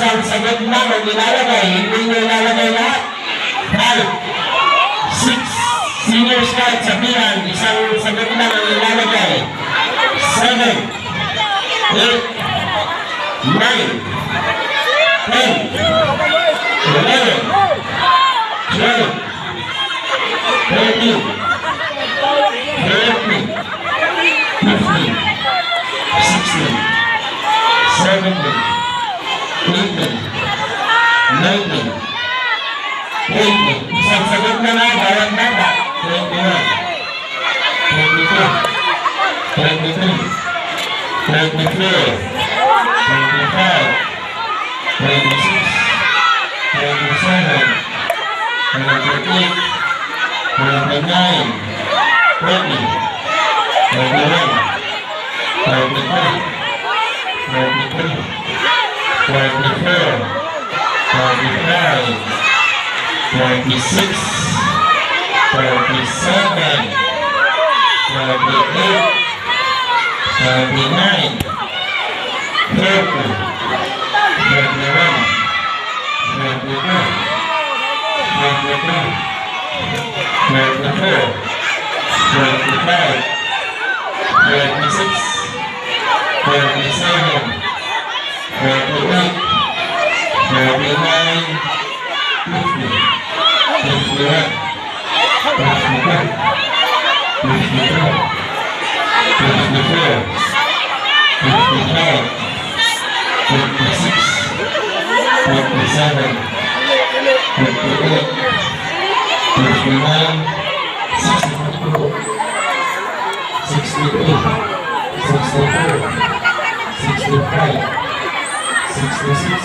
isang sagot lang ang nilalagay. Hindi nyo nilalagay lahat. 5, 6, senior scout sabihan, isang sagot lang ang nilalagay. 7, 8, 9, 10, 11, 12, 13, 14, 15, 16, 17, 18, 19, 20. Isang sagot na na, bawat bata. 21, 22, 23, 24, 25, 26, 27, 28, 29, 30, 31, 32, 33, 34, 35, 36, 37, 38, 39, 40, 41, 42, 43, 44, 45, 46, 47, 48, 49, 50, 51, 52, 53, 54, 55, 56, 57, 58, 59, 62, 63, 64, 65, 66,